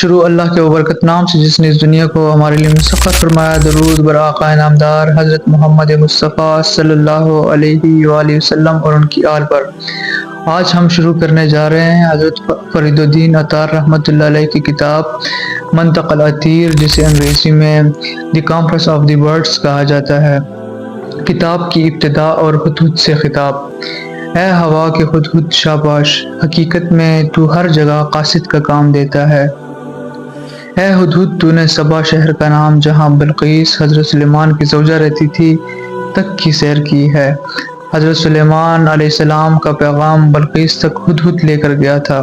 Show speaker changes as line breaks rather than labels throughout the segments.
شروع اللہ کے وبرکت نام سے جس نے اس دنیا کو ہمارے لیے مسخر فرمایا۔ درود بر آقا نامدار حضرت محمد مصطفیٰ صلی اللہ علیہ وآلہ وسلم اور ان کی آل پر۔ آج ہم شروع کرنے جا رہے ہیں حضرت فرید الدین عطار رحمۃ اللہ علیہ کی کتاب منطق العطیر، جسے انگریزی میں دی کمپس آف دی برڈز کہا جاتا ہے۔ کتاب کی ابتدا اور ہدہد سے خطاب۔ اے ہوا کے ہدہد شاباش، حقیقت میں تو ہر جگہ قاصد کا کام دیتا ہے۔ اے ہدہد، تو نے سبا شہر کا نام جہاں بلقیس حضرت سلیمان کی زوجہ رہتی تھی تک کی سیر کی ہے۔ حضرت سلیمان علیہ السلام کا پیغام بلقیس تک ہدہد لے کر گیا تھا،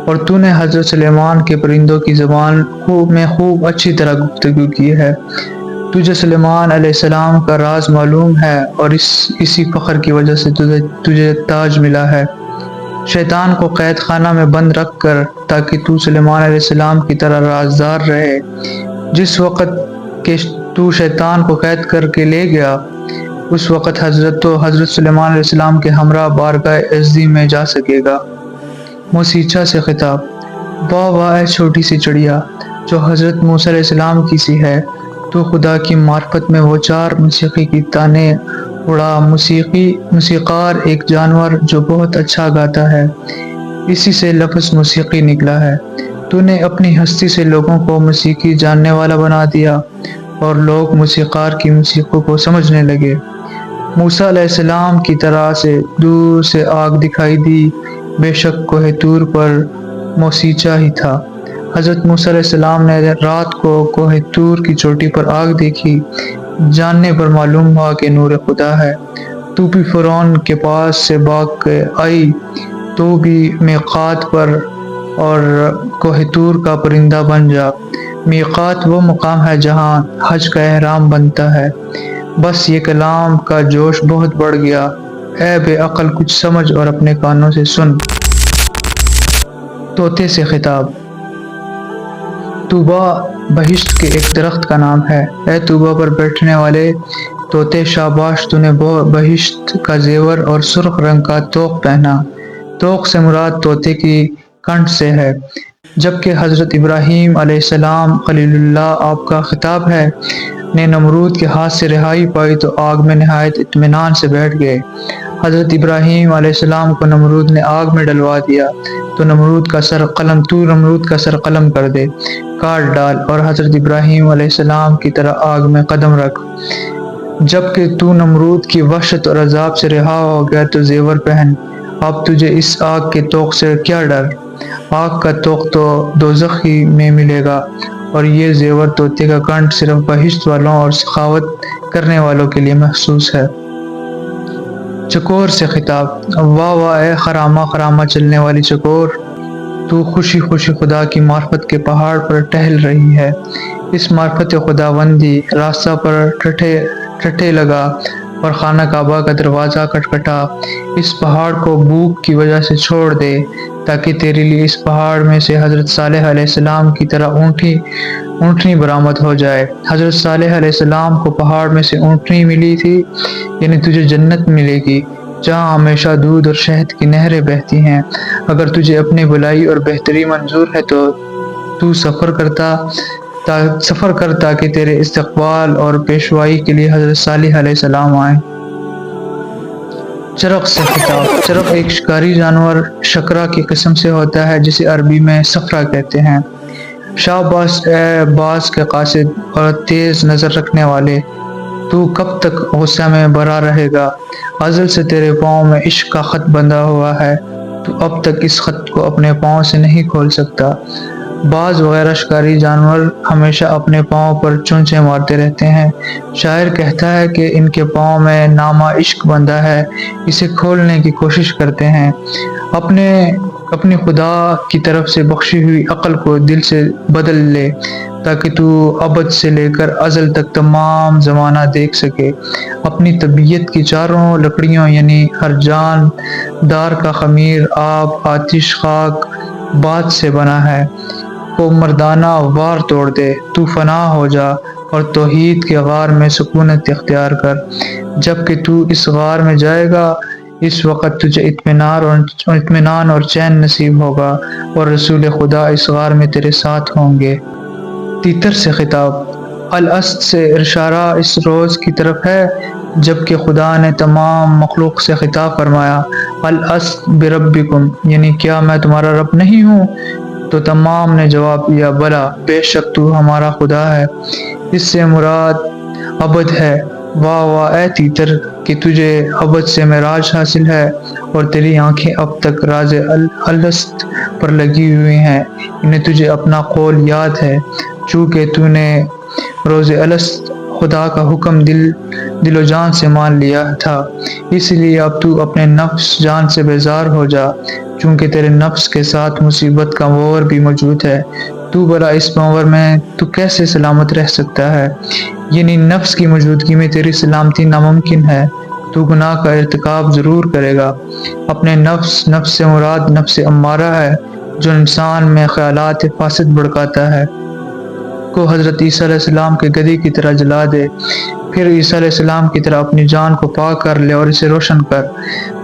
اور تو نے حضرت سلیمان کے پرندوں کی زبان میں خوب اچھی طرح گفتگو کی ہے۔ تجھے سلیمان علیہ السلام کا راز معلوم ہے، اور اسی فخر کی وجہ سے تجھے تاج ملا ہے۔ شیطان کو قید خانہ میں بند رکھ کر تاکہ تو سلیمان علیہ السلام کی طرح رازدار رہے۔ جس وقت کہ تو شیطان کو قید کر کے لے گیا، اس وقت حضرت سلیمان علیہ السلام کے ہمراہ بارگاہ عزی میں جا سکے گا۔ موسیچہ سے خطاب۔ واہ واہ اے چھوٹی سی چڑیا، جو حضرت موسیٰ علیہ السلام کی سی ہے، تو خدا کی معرفت میں وہ چار موسیقی کی تانیں اڑا۔ موسیقار ایک جانور جو بہت اچھا گاتا ہے، اسی سے لفظ موسیقی نکلا ہے۔ تو نے اپنی ہستی سے لوگوں کو موسیقی جاننے والا بنا دیا، اور لوگ موسیقار کی موسیقی کو سمجھنے لگے۔ موسیٰ علیہ السلام کی طرح سے دور سے آگ دکھائی دی، بے شک کوہ طور پر موسیچہ ہی تھا۔ حضرت موسیٰ علیہ السلام نے رات کو کوہ طور کی چوٹی پر آگ دیکھی، جاننے پر معلوم ہوا کہ نور خدا ہے۔ تو بھی فرعون کے پاس سے بھاگ کے آئی، تو بھی میقات پر اور کوہ طور کا پرندہ بن جا۔ میقات وہ مقام ہے جہاں حج کا احرام بنتا ہے۔ بس یہ کلام کا جوش بہت بڑھ گیا۔ اے بے عقل، کچھ سمجھ اور اپنے کانوں سے سن۔ طوطے سے خطاب۔ طوبیٰ بہشت کے ایک درخت کا نام ہے۔ اے طوبیٰ پر بیٹھنے والے طوطے، شاباش، تو نے بہشت کا زیور اور سرخ رنگ کا طوق پہنا۔ طوق سے مراد طوطے کی کنٹھ سے ہے۔ جبکہ حضرت ابراہیم علیہ السلام خلیل اللہ، آپ کا خطاب ہے، نے نمرود کے ہاتھ سے رہائی پائی تو آگ میں نہایت اطمینان سے بیٹھ گئے۔ حضرت ابراہیم علیہ السلام کو نمرود نے آگ میں ڈلوا دیا تو نمرود کا سر قلم کر دے، کاٹ ڈال، اور حضرت ابراہیم علیہ السلام کی طرح آگ میں قدم رکھ۔ جبکہ تو نمرود کی وحشت اور عذاب سے رہا ہو گیا تو زیور پہن۔ اب تجھے اس آگ کے طوق سے کیا ڈر؟ آگ کا طوق تو دوزخ ہی میں ملے گا، اور یہ زیور طوطے کا کنٹھ صرف بہشت والوں اور سخاوت کرنے والوں کے لیے مخصوص ہے۔ چکور سے خطاب۔ واہ واہ اے خرامہ خرامہ چلنے والی چکور، تو خوشی خوشی خدا کی معرفت کے پہاڑ پر ٹہل رہی ہے۔ اس معرفت خداوندی راستہ پر ٹھٹھے لگا اور خانہ کعبہ کا دروازہ کھٹکھٹا۔ اس پہاڑ کو بھوک کی وجہ سے چھوڑ دے، تاکہ تیرے لیے اس پہاڑ میں سے حضرت صالح علیہ السلام کی طرح اونٹنی برآمد ہو جائے۔ حضرت صالح علیہ السلام کو پہاڑ میں سے اونٹنی ملی تھی، یعنی تجھے جنت ملے گی جہاں ہمیشہ دودھ اور شہد کی نہریں بہتی ہیں۔ اگر تجھے اپنی بھلائی اور بہتری منظور ہے تو سفر کر تاکہ تیرے استقبال اور پیشوائی کے لیے حضرت صالح علیہ السلام آئیں۔ چرغ سے خطاب۔ چرغ ایک شکاری جانور شکرا کی قسم سے ہوتا ہے، جسے عربی میں صفرا کہتے ہیں۔ شاباش اے باز کے قاصد اور تیز نظر رکھنے والے، تو کب تک غصہ میں بھرا رہے گا؟ ازل سے تیرے پاؤں میں عشق کا خط بندھا ہوا ہے، تو اب تک اس خط کو اپنے پاؤں سے نہیں کھول سکتا۔ باز وغیرہ شکاری جانور ہمیشہ اپنے پاؤں پر چونچیں مارتے رہتے ہیں۔ شاعر کہتا ہے کہ ان کے پاؤں میں نامہ عشق بندھا ہے، اسے کھولنے کی کوشش کرتے ہیں۔ اپنی خدا کی طرف سے بخشی ہوئی عقل کو دل سے بدل لے، تاکہ تو ابد سے لے کر ازل تک تمام زمانہ دیکھ سکے۔ اپنی طبیعت کی چاروں لکڑیوں، یعنی ہر جان دار کا خمیر آب، آتش، خاک، بات سے بنا ہے، کو مردانہ وار توڑ دے۔ تو فنا ہو جا اور توحید کے غار میں سکونت اختیار کر۔ جب کہ تو اس غار میں جائے گا، اس وقت تجھے اطمینان اور چین نصیب ہوگا اور رسول خدا اس غار میں تیرے ساتھ ہوں گے۔ تیتر سے خطاب۔ الاسد سے اشارہ اس روز کی طرف ہے جب کہ خدا نے تمام مخلوق سے خطاب فرمایا، الاسد بربکم، یعنی کیا میں تمہارا رب نہیں ہوں؟ تو تمام نے جواب دیا، بلا، بے شک تو ہمارا خدا ہے۔ اس سے مراد عبد ہے۔ واہ واہ اے تیتر کہ تجھے عبد سے معراج حاصل ہے اور تیری آنکھیں اب تک راز الست پر لگی ہوئی ہیں، انہیں تجھے اپنا قول یاد ہے چونکہ تو نے روز الست خدا کا حکم دل و جان سے مان لیا تھا، اس لیے اب تو اپنے نفس جان سے بیزار ہو جا چونکہ تیرے نفس کے ساتھ مصیبت کا مور بھی موجود ہے۔ تو بھلا اس مور میں تو کیسے سلامت رہ سکتا ہے؟ یعنی نفس کی موجودگی میں تیری سلامتی ناممکن ہے، تو گناہ کا ارتکاب ضرور کرے گا۔ اپنے نفس سے مراد نفس امارہ ہے جو انسان میں خیالات فاسد بھڑکاتا ہے، کو حضرت عیسیٰ علیہ السلام کے گدھے کی طرح جلا دے، پھر عیسیٰ علیہ السلام کی طرح اپنی جان کو پاک کر لے اور اسے روشن کر۔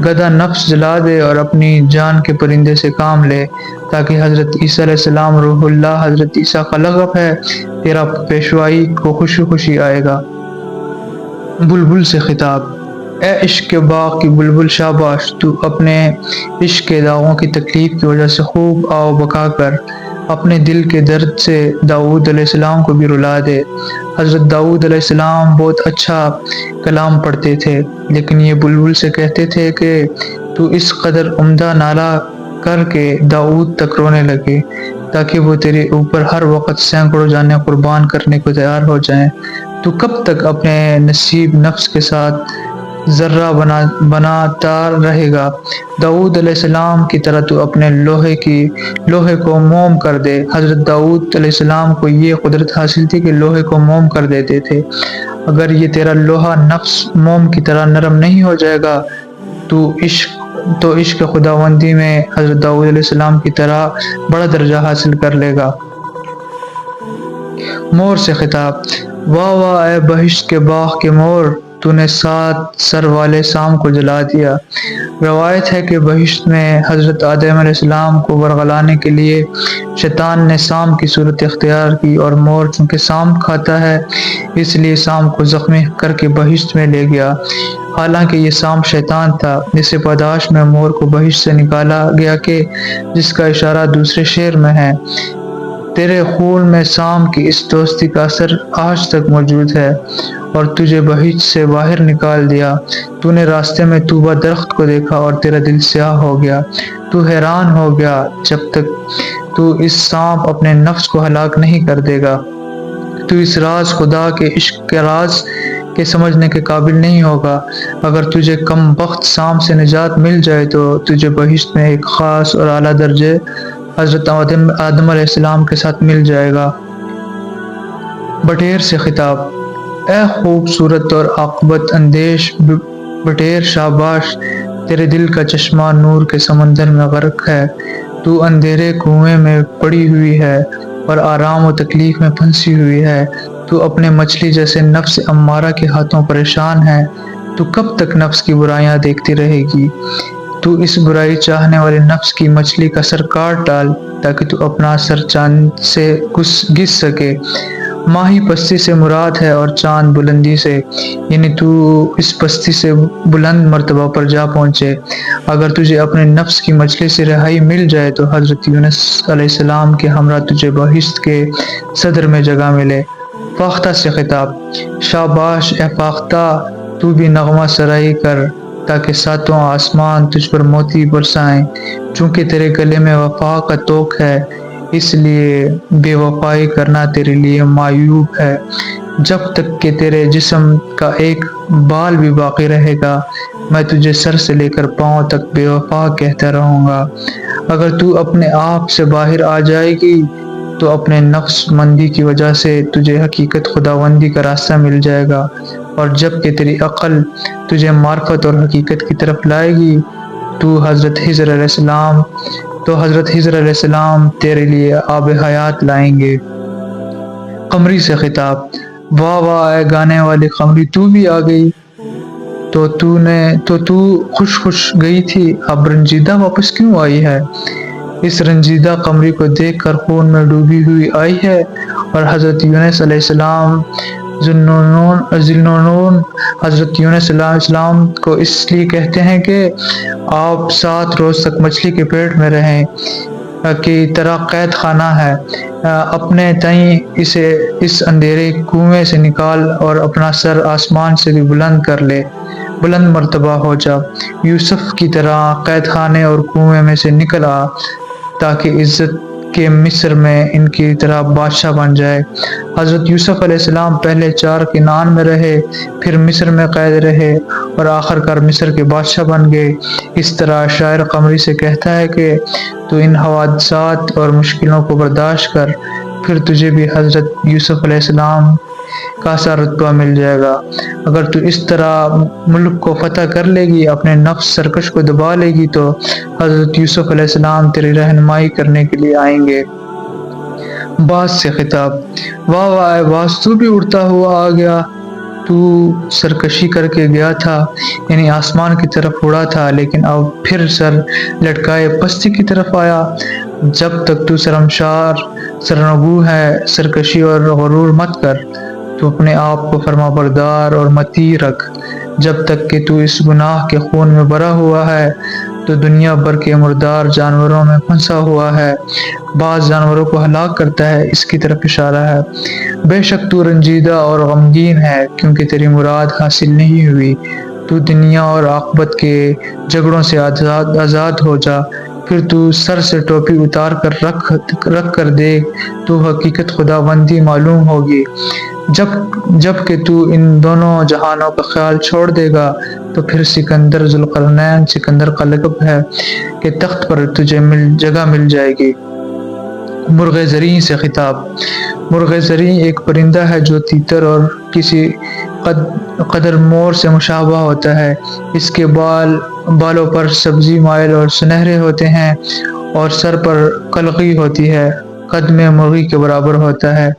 گدھا نفس جلا دے اور اپنی جان کے پرندے سے کام لے تاکہ حضرت عیسیٰ علیہ السلام روح اللہ، حضرت عیسیٰ کا لقب ہے، تیرا پیشوائی کو خوشی آئے گا۔ بلبل سے خطاب۔ اے عشق کے باغ کی بلبل شاباش، تو اپنے عشق کے داغوں کی تکلیف کی وجہ سے خوب آؤ بکا کر اپنے دل کے درد سے داؤد علیہ السلام کو بھی رلا دے۔ حضرت داؤد علیہ السلام بہت اچھا کلام پڑھتے تھے، لیکن یہ بلبل سے کہتے تھے کہ تو اس قدر عمدہ نالہ کر کے داؤد تک رونے لگے تاکہ وہ تیرے اوپر ہر وقت سینکڑوں جانیں قربان کرنے کو تیار ہو جائیں۔ تو کب تک اپنے نصیب نفس کے ساتھ ذرہ بناتا رہے گا؟ داؤد علیہ السلام کی طرح تو اپنے لوہے کو موم کر دے۔ حضرت داؤد علیہ السلام کو یہ قدرت حاصل تھی کہ لوہے کو موم کر دیتے تھے۔ اگر یہ تیرا لوہا نفس موم کی طرح نرم نہیں ہو جائے گا تو عشق خداوندی میں حضرت داؤد علیہ السلام کی طرح بڑا درجہ حاصل کر لے گا۔ مور سے خطاب۔ واہ واہ اے بہشت کے باغ کے مور، تو نے 7 سر والے سام کو جلا دیا۔ روایت ہے کہ بہشت میں حضرت آدم علیہ السلام کو ورغلانے کے لیے شیطان نے سام کی صورت اختیار کی اور مور چونکہ سام کھاتا ہے اس لیے سام کو زخمی کر کے بہشت میں لے گیا، حالانکہ یہ سام شیطان تھا۔ اسے پاداش میں مور کو بہشت سے نکالا گیا کہ جس کا اشارہ دوسرے شعر میں ہے، تیرے خون میں سام کی اس دوستی کا اثر آج تک موجود ہے اور تجھے بہشت سے باہر نکال دیا۔ تو نے راستے میں طوبہ درخت کو دیکھا اور تیرا دل سیاہ ہو گیا، تو حیران ہو گیا جب تک تو اس سانپ اپنے نفس کو ہلاک نہیں کر دے گا۔ تو اس راز خدا کے عشق کے راز کے سمجھنے کے قابل نہیں ہوگا۔ اگر تجھے کم بخت سانپ سے نجات مل جائے تو تجھے بہشت میں ایک خاص اور اعلیٰ درجے حضرت آدم علیہ السلام کے ساتھ مل جائے گا۔ بٹیر سے خطاب۔ اے خوبصورت اور عاقبت اندیش بٹیر شاباش، تیرے دل کا چشمہ نور کے سمندر میں غرق ہے، تو اندھیرے کنویں میں پڑی ہوئی ہے اور آرام و تکلیف میں پھنسی ہوئی ہے، تو اپنے مچھلی جیسے نفس امارہ کے ہاتھوں پریشان ہے۔ تو کب تک نفس کی برائیاں دیکھتی رہے گی؟ تو اس برائی چاہنے والے نفس کی مچھلی کا سر کاٹ ڈال تاکہ تو اپنا سر چاند سے گھس سکے۔ ماہی پستی سے مراد ہے اور چاند بلندی سے، یعنی تو اس پستی سے بلند مرتبہ پر جا پہنچے۔ اگر تجھے اپنے نفس کی مچھلی سے رہائی مل جائے تو حضرت یونس علیہ السلام کے ہمراہ تجھے بہشت کے صدر میں جگہ ملے۔ فاختہ سے خطاب۔ شاباش اے فاختہ، تو بھی نغمہ سرائی کر تاکہ 7 آسمان تجھ پر موتی برسائیں، چونکہ تیرے گلے میں وفا کا توق ہے، اس لیے بے وفائی کرنا تیرے لیے معیوب ہے۔ جب تک کہ تیرے جسم کا ایک بال بھی باقی رہے گا میں تجھے سر سے لے کر پاؤں تک بے وفا کہتا رہوں گا۔ اگر تو اپنے آپ سے باہر آ جائے گی تو اپنے نفس مندی کی وجہ سے تجھے حقیقت خداوندی کا راستہ مل جائے گا، اور جب کہ تیری عقل تجھے معرفت اور حقیقت کی طرف لائے گی تو حضرت خضر علیہ السلام تیرے لیے آب حیات لائیں گے۔ قمری سے خطاب۔ واہ واہ اے گانے والی قمری، تو بھی آ گئی۔ تو خوش خوش گئی تھی، اب رنجیدہ واپس کیوں آئی ہے؟ اس رنجیدہ قمری کو دیکھ کر خون میں ڈوبی ہوئی آئی ہے۔ اور حضرت یونس علیہ السلام ذوالنون حضرت یونس علیہ السلام کو اس لیے کہتے ہیں کہ آپ 7 روز تک مچھلی کے پیٹ میں رہیں کی طرح قید خانہ ہے۔ اپنے تئیں اسے اس اندھیرے کنویں سے نکال اور اپنا سر آسمان سے بھی بلند کر لے، بلند مرتبہ ہو جا، یوسف کی طرح قید خانے اور کنویں میں سے نکل آ، تاکہ عزت کے مصر میں ان کی طرح بادشاہ بن جائے۔ حضرت یوسف علیہ السلام پہلے 4 کنعان میں رہے، پھر مصر میں قید رہے اور آخر کار مصر کے بادشاہ بن گئے۔ اس طرح شاعر قمری سے کہتا ہے کہ تو ان حوادثات اور مشکلوں کو برداشت کر، پھر تجھے بھی حضرت یوسف علیہ السلام کا سا رتبہ مل جائے گا۔ اگر تو اس طرح ملک کو فتح کر لے گی، اپنے نفس سرکش کو دبا لے گی، تو حضرت یوسف علیہ السلام تیری رہنمائی کرنے کے لیے آئیں گے۔ باز سے خطاب: واہ واہ اے باز، تو بھی اڑتا ہوا آ گیا۔ تو سرکشی کر کے گیا تھا، یعنی آسمان کی طرف اڑا تھا، لیکن اب پھر سر لٹکائے پستی کی طرف آیا۔ جب تک تو شرمسار سرنگوں ہے، سرکشی اور غرور مت کر، تو اپنے آپ کو فرما بردار اور مطیع رکھ۔ جب تک کہ تو اس گناہ کے خون میں بھرا ہوا ہے، تو دنیا بھر کے مردار جانوروں میں پھنسا ہوا ہے۔ بعض جانوروں کو ہلاک کرتا ہے، اس کی طرف اشارہ ہے۔ بے شک تو رنجیدہ اور غمگین ہے، کیونکہ تیری مراد حاصل نہیں ہوئی۔ تو دنیا اور عاقبت کے جھگڑوں سے آزاد ہو جا، پھر تو سر سے ٹوپی اتار کر رکھ کر دیکھ، تو حقیقت خداوندی معلوم ہوگی۔ جب کہ تو ان دونوں جہانوں کا خیال چھوڑ دے گا، تو پھر سکندر ذوالقرنین، سکندر کا لقب ہے، کے تخت پر تجھے جگہ مل جائے گی۔ مرغ زریں سے خطاب: مرغ زریں ایک پرندہ ہے جو تیتر اور کسی قدر مور سے مشابہ ہوتا ہے۔ اس کے بالوں پر سبزی مائل اور سنہرے ہوتے ہیں اور سر پر قلقی ہوتی ہے، قد میں مرغی کے برابر ہوتا ہے۔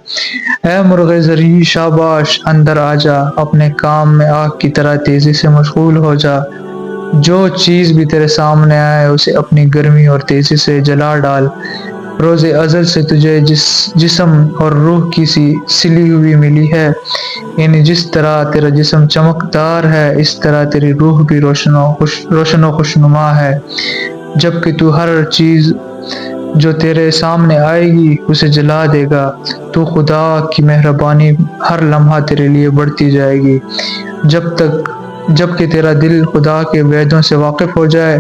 اے مرغ زریں، شاباش، اندر آ جا، اپنے کام میں آگ کی طرح تیزی سے مشغول ہو جا۔ جو چیز بھی تیرے سامنے آئے اسے اپنی گرمی اور تیزی سے جلا ڈال۔ روز ازل سے تجھے جسم اور روح کی سی سلی ہوئی ملی ہے، یعنی جس طرح تیرا جسم چمکدار ہے، اس طرح تیری روح بھی روشن و خوشنما ہے۔ جبکہ تو ہر چیز جو تیرے سامنے آئے گی اسے جلا دے گا، تو خدا کی مہربانی ہر لمحہ تیرے لیے بڑھتی جائے گی۔ جب کہ تیرا دل خدا کے وعدوں سے واقف ہو جائے،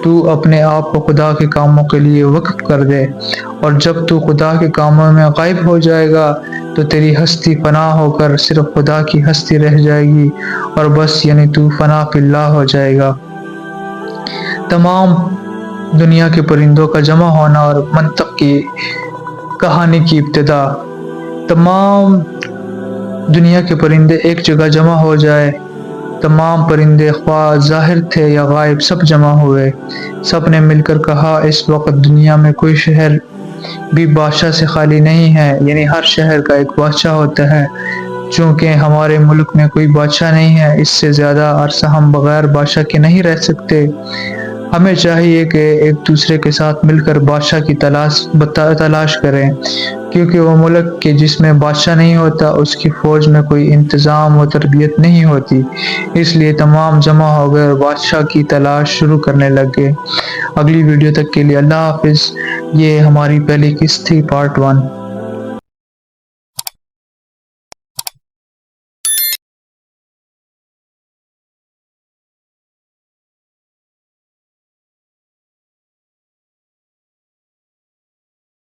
تو اپنے آپ کو خدا کے کاموں کے لیے وقف کر دے، اور جب تو خدا کے کاموں میں غائب ہو جائے گا، تو تیری ہستی فنا ہو کر صرف خدا کی ہستی رہ جائے گی، اور بس، یعنی تو فنا فی اللہ ہو جائے گا۔ تمام دنیا کے پرندوں کا جمع ہونا اور منطق کی کہانی کی ابتدا۔ تمام دنیا کے پرندے ایک جگہ جمع ہو جائے، تمام پرندے خواہ ظاہر تھے یا غائب، سب جمع ہوئے۔ سب نے مل کر کہا، اس وقت دنیا میں کوئی شہر بھی بادشاہ سے خالی نہیں ہے، یعنی ہر شہر کا ایک بادشاہ ہوتا ہے۔ چونکہ ہمارے ملک میں کوئی بادشاہ نہیں ہے، اس سے زیادہ عرصہ ہم بغیر بادشاہ کے نہیں رہ سکتے۔ ہمیں چاہیے کہ ایک دوسرے کے ساتھ مل کر بادشاہ کی تلاش کریں، کیونکہ وہ ملک کہ جس میں بادشاہ نہیں ہوتا، اس کی فوج میں کوئی انتظام و تربیت نہیں ہوتی۔ اس لیے تمام جمع ہو گئے اور بادشاہ کی تلاش شروع کرنے لگ گئے۔ اگلی ویڈیو تک کے لیے اللہ حافظ۔ یہ ہماری پہلی قسط تھی، پارٹ 1۔